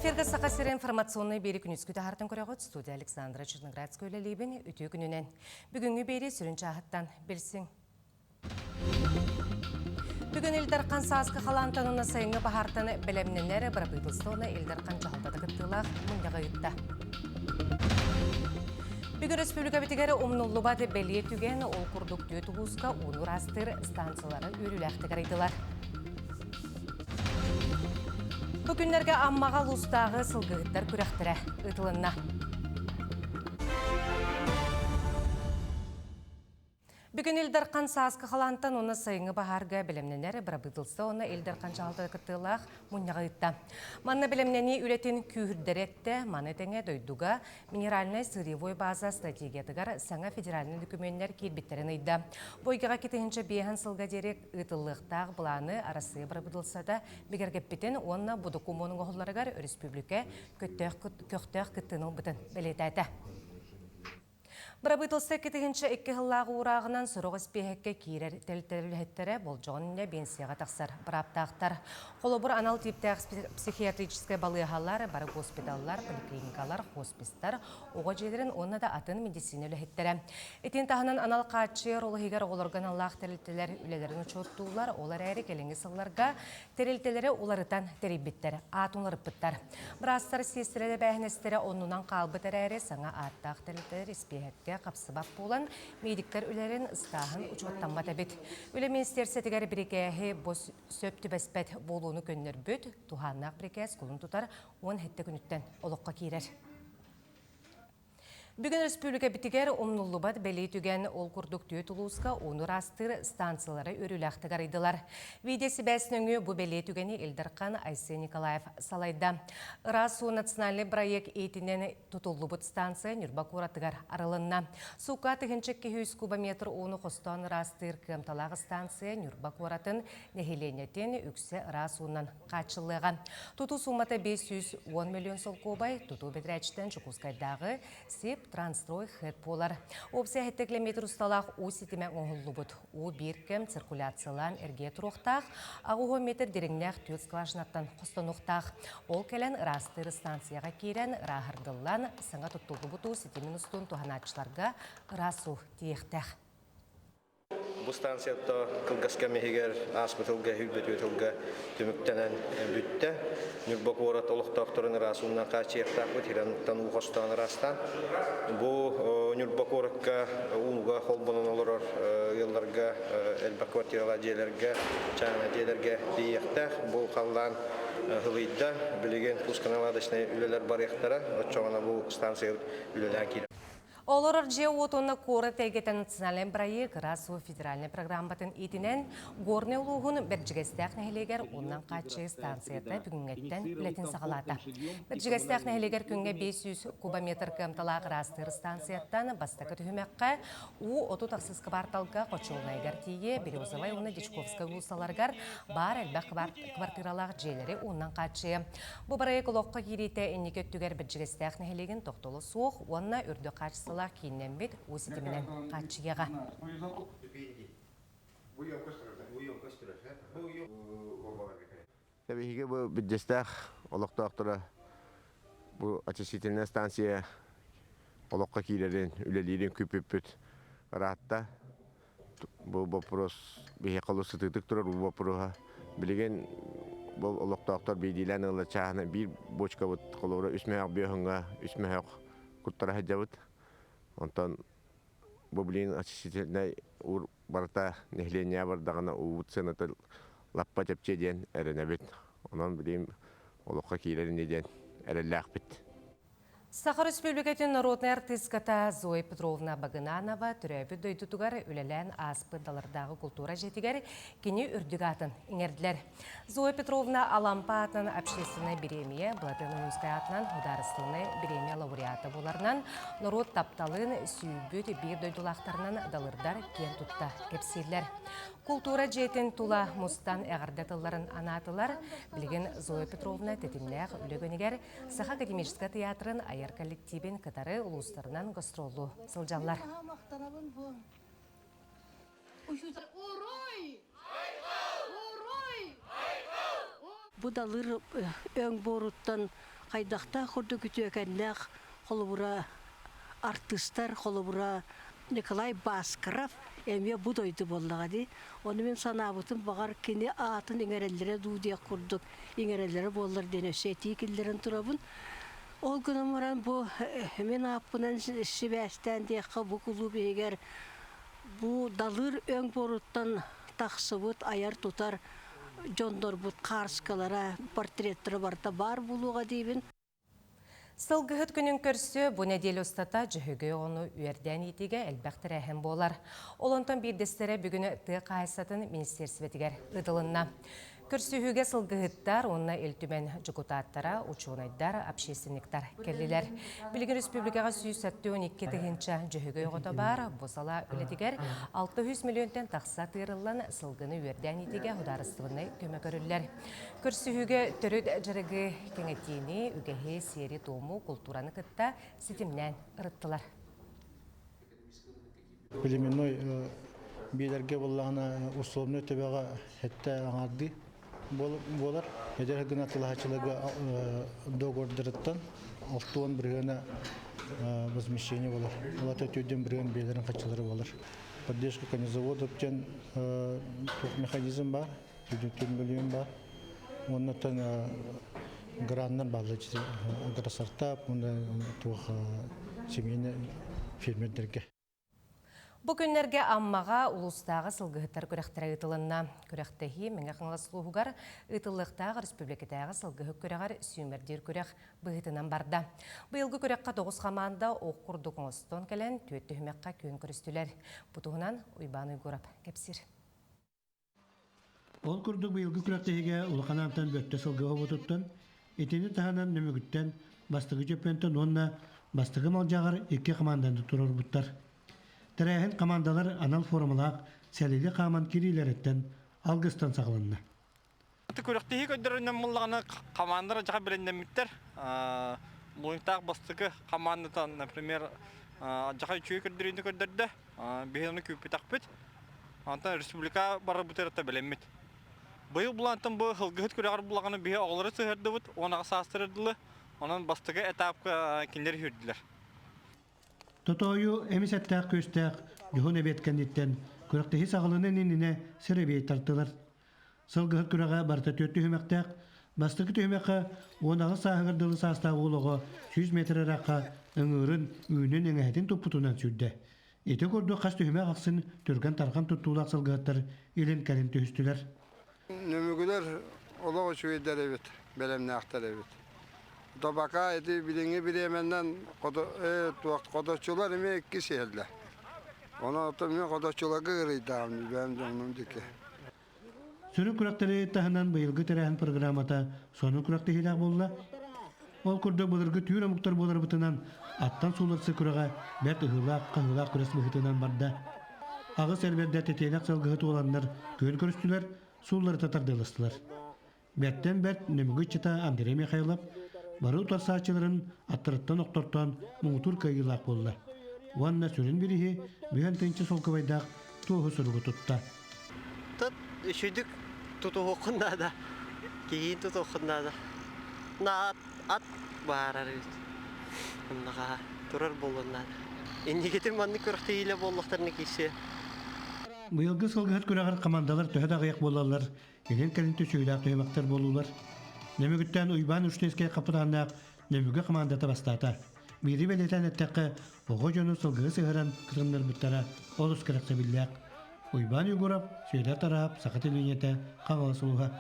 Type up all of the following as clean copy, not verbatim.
эфирге сақасыр информационный бері күнізгі тағартын көріғыт студия Александра Черноградская өлелейбін үті күнінен. Бүгінгі бері сүрінші ағыттан білсің. Бүгін Илдарқан саасқы қалантанына сайыңы бағартаны білемненері бір бұйдылстығына Илдарқан жағылдады күттілақ мұндағы үтті. Бүгін республика бітігері омнулы бады бәлие түген ол құрдық дөт ұғысқа оныр астыр станциялары өріләқті қарайдылар. Бүгінлерге аммаға лұстағы сылғығыттар күрәқтірі ұтылынна. Бүгін Илдарқан саасқы қалантан оны сайыңы бағарға білімненері бір бұдылсы оны Илдарқан жағалды күттілақ мұнyağı ұтта. Манна білімнені үлетін күйірдіретті маны тәңе дойдуға минеральный сырьевой база стратегиятығар саңа федеральный документтер келбеттерін ұйды. Бойғаға кетігінші бейхан сылға дерек ұтылықтағы бұланы арасы бір бұдылса да бігергеппетін онына бұды комының оғыларығар республика көқтіғ күттінің бұтын білетәді. Брабытылсы кетігінші екі ғыллағы урағынан сұрығыз бейхекке кейрер тәлтәлілеттері бол жоғынне бенсияға тақсар бұраптақтар. Қолы бұр анал типтәқ психиатрическай балығалар, бары госпиталлар, поликлиникалар, хоспистар, оға жедерін онына да атын медицина үліхеттері. Етен тағынан анал қатшы ролығығар оларған Аллах тәрелтелер үлелерін ұчоттулар, олар әрі келіңі сылларға тәрелтелері оларытан тәребеттер, атынлар бұттар. Бірастар сестіреді бәхінестері онынан қалбытар әрі саңа аттақ тәрелтелер іспейхетке қапсыбап болан, медиктер үлерін ұстағын ұчуаттан бәтәбет. Үлі министерсетігер бірекәхі бос сөпті бәспәт болуыны көннер бүт, туғаннақ бірекәс құлын тұтар 10 хетті күніттен олыққа кейрер. Бүгін республика бітігер омнулы бад бәлей түген ол күрдік түйет ұлысқа оныр астыр станциялары өріләқті қарайдылар. Видесі бәсініңі бұ бәлей түгені Илдарқан Айсен Николаев салайда. Расу национальный проект етінен тұтылы бұд станция Нүрбак оратығар арылынна. Суқа түгіншік 200 кубометр оны қостан растыр кымталағы станция Нүрбак оратын нәхеленетін үксе расуынан қачылыға. Тұту суматы 510 миллион сол кубай, тұту бедрәчтен Чукускайдағы сеп трансстрой хэт болар. Опция хэттек километр усталақ о сетемен оңғылы бұд. О біркім циркуляциялан әрге тұруқтақ, ағуғы метр деріңнәқ төт скважинаттан қостануқтақ. Ол кәлін растыр станцияға керен рағырдылан саңа тұттылы бұд о сетемен ұстын туғанатшыларға расу тиектәқ. Bu stansiyada kılgaska mehiger asbıtılga hübbetütülga tümüktenen bütte. Nürbak orat oluq doktorun rasundan kaçıyaqtaq bu tiranlıktan uğastan rastan. Bu nürbak orakka unuga holbonan olur yıllarga elbak kvartiralar jelerge, çağına jelerge diyaqtaq. Bu qallan hılıyda bilegen puskanaladıçına üleler bariyaqtara. Çoğuna bu stansiya üleler kirer. Олар же отонна коры тәйгетен национален проект Расу федеральный программатын етінен горны ұлығын біржігестәқ нәхелегер оннан қатшы станцияда бүгінгеттен білетін сағалады. Біржігестәқ нәхелегер күнге 500 кубометр кымталақ растыр станцияттан бастақы түхімәққа оту тақсыз кварталға қочуылына егер тейе Березовай оны Дичковска ұлысаларғар бар әлбәқ квартиралақ желері оннан қатшы. Бұл проект ұлыққа кереті әнекеттігер біржігестәқ нәхелеген тоқтолы суық, онына үрді қатшысы кейіннен бет өсі теменен қатшыяға. Табиғиге бұл бүддестәқ олықтақтыра бұл очистительная станция олыққа кейлерін үлелерін көпіп-бүт ратта. Бұл вопрос бейе қалу сытықтық тұрар бұл вопроға білеген бұл олықтақтар бейдейлән ұлы чағына бір бочка қолуыра үсмәйақ бүйіғынға үсмәйақ күттара хаджабыт. Онтан бұл білейін очистительный ұр барта нехления бардағына ұғыт сенаты лаппа тепче ден әріне бет. Онан білейін олыққа кейлеріне ден әрілі бет. Сахар Республикатын народный артистката Зоя Петровна Багынанова түрәбі дөйдутугар үлелән аспы далардағы культура жетігер кені үрдігатын еңерділер. Зоя Петровна Алампа атынан общественная беремия, Блатынымская атынан хударыстылны беремия лауреаты боларынан народ тапталын сүйбіт бір дөйдулақтарынан далырдар кен тұтта кепсейлер. Культура жетін тула мұстан әғардатыларын анатылар, білген Зоя Петровна тетімләғ үлігінігер Саха академическа театрын аяр коллективен катары ұлыстарынан гастролу сылжалар. Bu dalır ön boruttan kaydakta kurdu kütüyekenler kolubura artistler kolubura Nikolay Baskarov emiye bu doydu bollağıdı. Onu ben sanabıtım bakar kini atın ingerellere dudiya kurduk. İngerellere bollar denöşeti ikillerin turabın. O günüm varan bu hemen apınan şibesten diye bu kulu beger bu dalır ön boruttan taksıbıt ayar tutar jondor but karskalara portretleri var buluğa deyibin. Сылгыһыт күнүн көрсө бу неделе устата жыһыгы onu үерден итиге элбэхтер эһем болар. Олонтон бирдестере бүгүнү тыа кайсатын министерсветигер ыдылынна. Көрсүһүгө сылгыһыттар, онна элтүмен жукутааттара, учуунайдар, общественниктар келлилер. Билигин республикага 112 тыгынча жыһыгы огото бар, босала үлетигер 600 миллионтен такса тыырыллан сылгыны үерден итиге хударыстыбыны көмө көрүллер. Көрсүһүгө төрүт жырыгы кеңетини үгеһи сери тому культураны кытта ситимнен ырыттылар. Племенной билерге боллағына условный төбеға хетте аңарды болар. Эдер гына тылахачылыгы договордырыттан 6-10 біргені возмещение болар. Олата түйден бірген билерін қачылары болар. Поддержка конезаводов тен механизм бар, 4 миллион бар. Оннан граннан барлы агросартап, семейный фермердерге. Бу күннерге аммага улустагы сылгыһыттар көрәхтәре ытылынна. Көрәхтәһи меңә кыңласлыгыгар ытыллыктагы республикадагы сылгыһы көрәгәр сүмердер көрәх быһытынан барда. Быелгы көрәккә 9 команда ок курдук остон келен төттө хүмәккә күн көрүстүләр. Бутугунан Уйбан Уйгурап кепсир. Ол курдук быелгы көрәктәһигә улаканантан бөттө сылгыһы бутуттан, этене таһанан нөмөгүттән бастыгы җөппәнтен онна бастыгы малҗагар 2 команданды турар буттар. Тәрәһен командалар анал формулак сәлиле каман кириләреттен алгыстан сакланды. Көрәктәһи көдөрүннән муллагына командалар жака белендәмиттер. Буйтак бастыгы командадан, например, жака чүй көдөрүнө көдөрдө, бехны күп такпыт. Анда республика бары бутерта белемит. Быйыл булантын бу хылгыт көрәгәр булаганы бе оглары сыһырды бут, онага састырдылы. Онан бастыгы этапка киндер хүрдиләр. Тотою эмисеттәк көстәк юһун эбеткәндиттен көрәктәһи саглының инне сиребей тартылар. Сылгыһыт көрәгә барта төттү хүмәктәк, бастыгы төмәккә онагы сагырдылы састагы улыгы 100 метр ракка ыңырын үйнен эңәһетин тупутунан сүрдә. Эте көрдү каш төмәк аксын төргән тарган туттулак сылгыттар илен кәрин төстүләр. Нөмөгүлөр олого чуйдар эбит, белемне актар эбит. Тобака эти билинги биременден кодочулар эме 2 сыйлар. Оны отмен кодочуларга кырыйдам, бем жонун дике. Сөрү күрәктәре таһынан быелгы тәрәһен программата соны күрәктәһиләр булды. Ол күрдө булыргы түйрә муктар булар бутынан аттан сулырсы күрәгә бәт ыгылак күрәс быгытынан барда. Агы сербердә тетенәк сылгыты оланнар көн көрүстүләр, суллар татардылыстылар. Бәттән бәт нөмгө чита Андрей Михайлов бары тарсачыларын аттырыттан октортан муңтур кайылак булды. Ванна сүрен бириһи бүйән тенче солкыбайдак туһу сұргы тутта. Тот шүдік туту оқында да, кейін туту оқында да. На ат барар өз. Оннаға тұрар болуында да. Еннегетін манны көріқтейлі болуқтарыны кейсе. Быйылгы сылгыһыт күрәгәр командалар төһәдә гыяк булалар. Елен кәлинтү сөйләп тоймактар булулар. Немегүттән Уйбан Уштескә капытаннак немеге командата бастата. Бири белетән әттәккә ого җоны сылгыгы сыгыран кырыннар биттара олус кирәксә билләк. Уйбан Уйгурап сөйлә тарап сакыты линияте кагылсылга.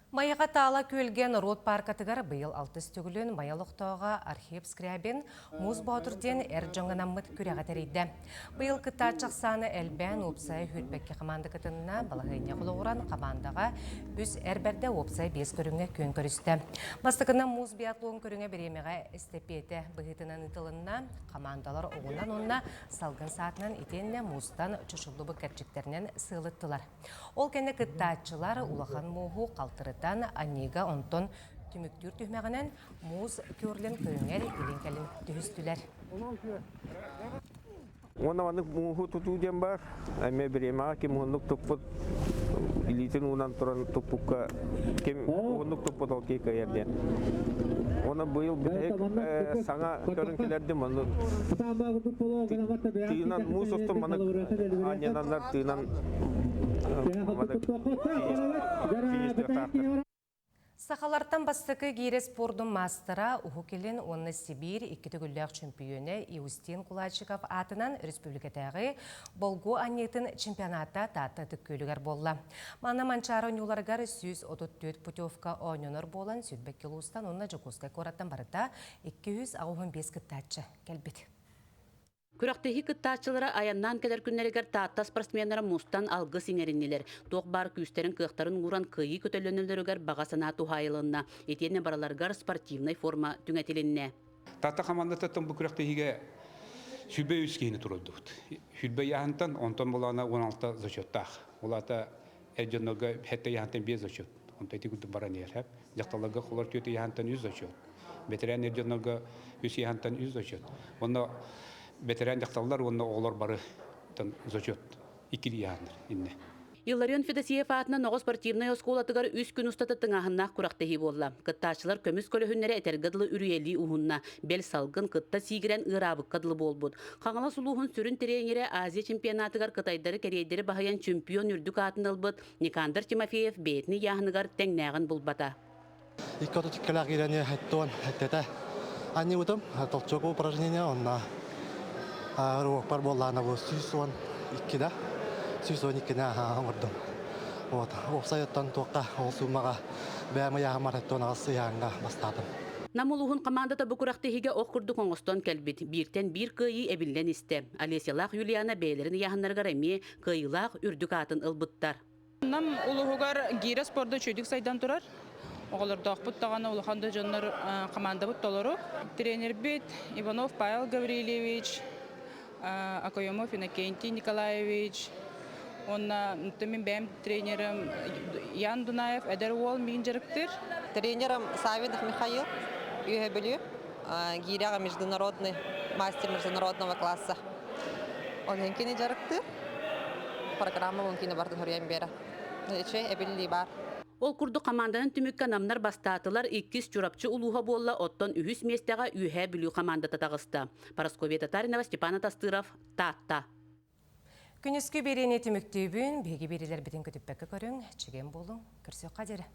Майыға тала көлген рот паркатыгар быйыл 6 түгілін майалықтауға Архип Скрябин муз баудырден әр жоңғанаммыт күрәға тәрейді. Быйыл кыттачық саны әлбән опсай хүлбәкке команда кытынына балағайне құлығыран командаға үз әрбәрді опсай 5 көріңе көн көрісті. Бастықынан муз биатлон көріңе беремеға эстепеті бұғытынан ытылынна командалар оғынан онына салғын саатынан итенне муздан чүшілді кәрчіктерінен сылыттылар. Ол кәне кыттачылар улахан мұғу қалтыры Анига онтон түмүктүр түхмәгенен муз көрлен көңер иленкелин төһүстүләр. Оны муһу туту дем бар. Әмме биремага ки муһунлук туппут илитин унан туран туппукка кем онук туппотол кейка ерден. Оны быйыл битек саңа төрүнкелерди маны тыынан мус устун маны анянандар тыынан Сақалартан бастықы кейре спордың мастера Ухукелин онны Сибирь 2 түгілләқ чемпионы Иустин Кулачиков атынан республикатағы Болгу анетін чемпионатта татты түккөлігер болла. Мана манчары ойнуларғар 134 путевка ойныныр болан Сүдбек Келустан онна Жокускай кораттан барыта 265 кіттатчы кәлбет. Күрәктәһи кыттаачылары аяннан келер күннәрегер таатта спортсменнары мустан алгы сиңериннелер. Тоқ бар күстерин кыhtарын гуран кыйы көтөлөнөлөргөр багасына тухайылынна. Етене бараларгар спортивный форма түңәтиленне. Таатта командаты тым бу күрәктәһиге сүлбе үскени турылдык. Сүлбе яһантан онтон булана 16 зачеттах. Улата эҗөнөгө хәтта яһантан 5 зачет. Онта тигүд баранер һәп. Якталарга холар төте яһантан 100 зачет. Ветеран эҗөнөгө 100 яһантан 100 зачет. Онда Ветеран жақталар онна олар бары зачет 2 яһандар инне. Илларион Федосиев атынан оғы спортивный осколатыгар 3 күн устаты тыңағыннақ күрақтахи болла. Кыттачылар көміс көліхіннері әтергадылы үрейли уғынна, бел салгын кытта сигірен ырабық кадылы болбуд. Қаңала сулуғын сүрін тереңері Азия чемпионатыгар кытайдары кәрейдері бағаян чемпион үрдік атын ылбыд, Никандр Тимофеев бетіні яғыныгар тәңнәғын болбата. Иккаты тиккалақ ирене әттуан әттеті. Анне ұтым, толчоғы упражнение онна. Руокпар боллана бұл сүйсуан иккіда. Сүйсуан иккіна аңырдым. Опсайыттан тоққа ол сумаға бәмі яғымар әттуан ағысы яғынға бастадым. Намулуғын командата бұқырақтығыға оқырды қоңыстон кәлбет. Біртен бір күйі әбілден істе. Алесиялақ Юлиана бәйлерін яғынларғар әме күйілақ үрдік атын ылбыттар. Нам улуғығар гейре спорды чөйдік сайдан тұрар. Оғылар дақпыт тағаны улуғанды жонлар команда бұт толыру. Тренер бет Иванов Павел Гаврилевич, Акоемов Иннокентий Николаевич, мен бәм тренером Ян Дунаев, Эдер Уол мен жарықтыр. Тренером Савинов Михаил, Юхебелю, гиряга международный, мастер международного класса. Он хенкини жарықтыр. Программа мумкины бардың хөрген бері. Эбелли бар. Ол күрді команданын түмікка намнар бастатылар 2 чурапчы улуға болла оттон үхіс местеға үйе білу командата тағысты. Парасковия Татаринова, Степана Тастыров, Татта. Күніскі берене түміктебін, беге берелер бітін көтіппәкі көрің, чеген болың, көрсе қадері.